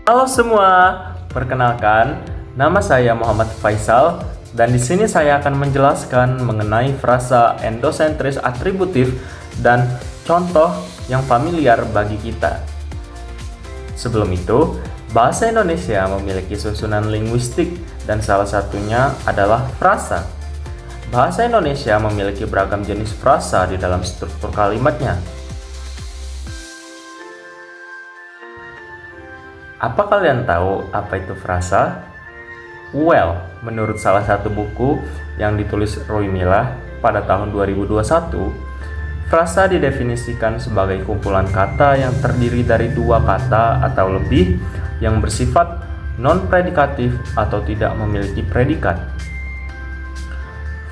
Halo semua, perkenalkan, nama saya Muhammad Faisal dan di sini saya akan menjelaskan mengenai frasa endosentris atributif dan contoh yang familiar bagi kita. Sebelum itu, bahasa Indonesia memiliki susunan linguistik dan salah satunya adalah frasa. Bahasa Indonesia memiliki beragam jenis frasa di dalam struktur kalimatnya. Apa kalian tahu apa itu frasa? Well, menurut salah satu buku yang ditulis Roy Milla pada tahun 2021, frasa didefinisikan sebagai kumpulan kata yang terdiri dari dua kata atau lebih yang bersifat non-predikatif atau tidak memiliki predikat.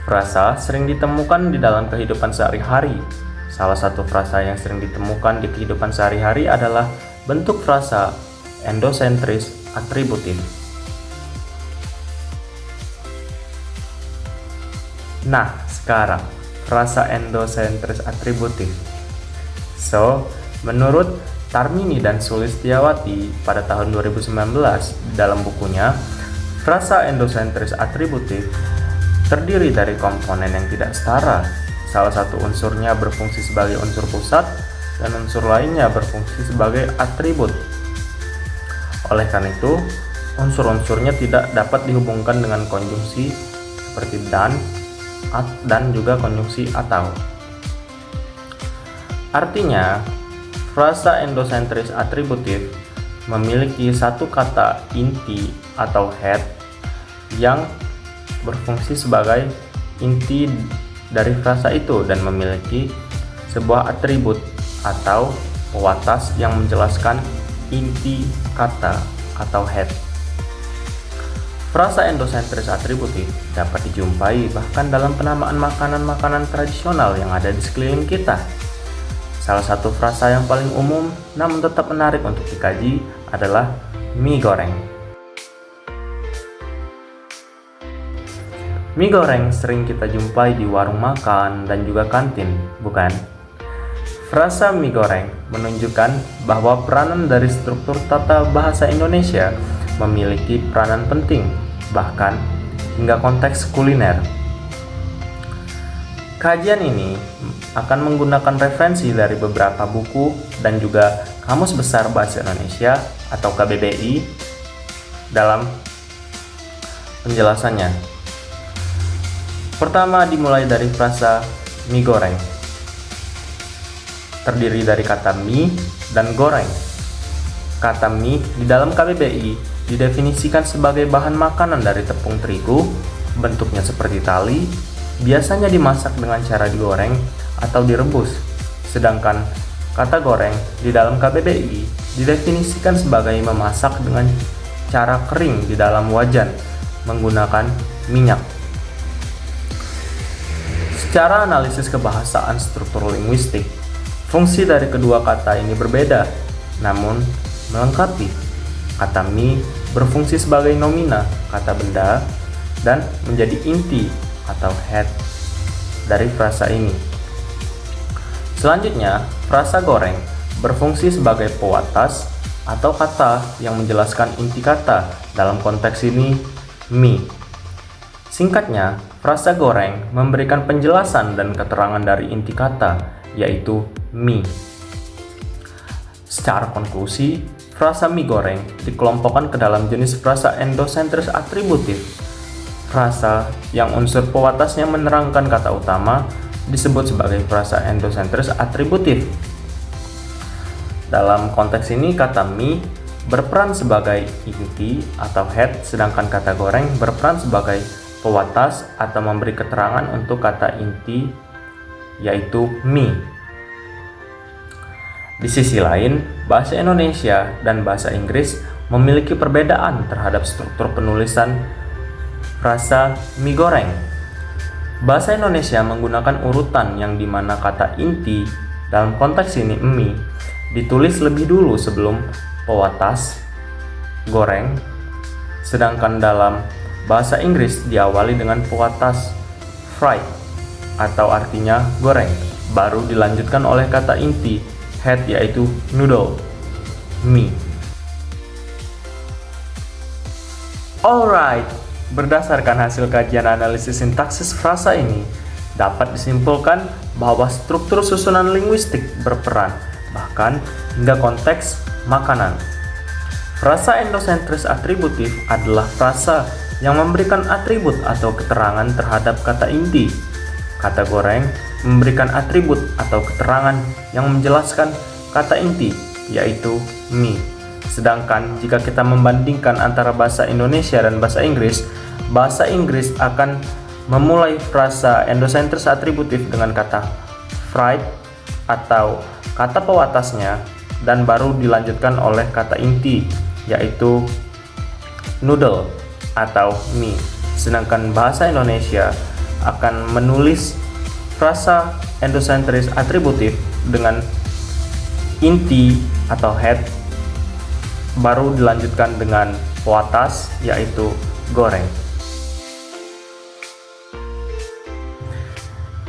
Frasa sering ditemukan di dalam kehidupan sehari-hari. Salah satu frasa yang sering ditemukan di kehidupan sehari-hari adalah bentuk frasa endosentris atributif. Nah, sekarang frasa endosentris atributif. Menurut Tarmini dan Sulistiawati pada tahun 2019 dalam bukunya, frasa endosentris atributif terdiri dari komponen yang tidak setara. Salah satu unsurnya berfungsi sebagai unsur pusat dan unsur lainnya berfungsi sebagai atribut. Oleh karena itu, unsur-unsurnya tidak dapat dihubungkan dengan konjungsi seperti dan juga konjungsi atau. Artinya, frasa endosentris atributif memiliki satu kata inti atau head yang berfungsi sebagai inti dari frasa itu dan memiliki sebuah atribut atau pewatas yang menjelaskan inti kata atau head. Frasa endosentris atributif dapat dijumpai bahkan dalam penamaan makanan-makanan tradisional yang ada di sekeliling kita. Salah satu frasa yang paling umum namun tetap menarik untuk dikaji adalah mie goreng. Mie goreng sering kita jumpai di warung makan dan juga kantin, bukan? Frasa mie goreng menunjukkan bahwa peranan dari struktur tata bahasa Indonesia memiliki peranan penting, bahkan hingga konteks kuliner. Kajian ini akan menggunakan referensi dari beberapa buku dan juga Kamus Besar Bahasa Indonesia atau KBBI dalam penjelasannya. Pertama dimulai dari frasa mie goreng. Terdiri dari kata mie dan goreng. Kata mie di dalam KBBI didefinisikan sebagai bahan makanan dari tepung terigu, bentuknya seperti tali, biasanya dimasak dengan cara digoreng atau direbus. Sedangkan kata goreng di dalam KBBI didefinisikan sebagai memasak dengan cara kering di dalam wajan menggunakan minyak. Secara analisis kebahasaan struktur linguistik, fungsi dari kedua kata ini berbeda, namun melengkapi. Kata mie berfungsi sebagai nomina, kata benda, dan menjadi inti atau head dari frasa ini. Selanjutnya, frasa goreng berfungsi sebagai pewatas atau kata yang menjelaskan inti kata, dalam konteks ini mie. Singkatnya, frasa goreng memberikan penjelasan dan keterangan dari inti kata, yaitu mie. Secara konklusi, frasa mie goreng dikelompokkan ke dalam jenis frasa endosentris atributif. Frasa yang unsur pewatasnya menerangkan kata utama disebut sebagai frasa endosentris atributif. Dalam konteks ini, kata mie berperan sebagai inti atau head, sedangkan kata goreng berperan sebagai pewatas atau memberi keterangan untuk kata inti, yaitu mie. Di sisi lain, bahasa Indonesia dan bahasa Inggris memiliki perbedaan terhadap struktur penulisan frasa mie goreng. Bahasa Indonesia menggunakan urutan yang dimana kata inti, dalam konteks ini mie, ditulis lebih dulu sebelum pewatas goreng, sedangkan dalam bahasa Inggris diawali dengan pewatas fried atau artinya goreng, baru dilanjutkan oleh kata inti head yaitu noodle, mie. Alright, berdasarkan hasil kajian analisis sintaksis frasa ini, dapat disimpulkan bahwa struktur susunan linguistik berperan, bahkan hingga konteks makanan. Frasa endosentris atributif adalah frasa yang memberikan atribut atau keterangan terhadap kata inti. Kata goreng memberikan atribut atau keterangan yang menjelaskan kata inti, yaitu mie. Sedangkan jika kita membandingkan antara bahasa Indonesia dan bahasa Inggris akan memulai frasa endosentris atributif dengan kata fried atau kata pewatasnya dan baru dilanjutkan oleh kata inti, yaitu noodle atau mie. Sedangkan bahasa Indonesia akan menulis frasa endosentris atributif dengan inti atau head baru dilanjutkan dengan pewatas, yaitu goreng.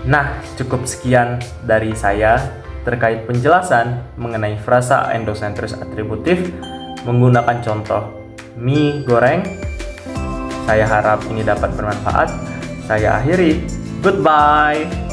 Nah, cukup sekian dari saya terkait penjelasan mengenai frasa endosentris atributif menggunakan contoh mie goreng. Saya harap ini dapat bermanfaat. Saya akhiri. Goodbye.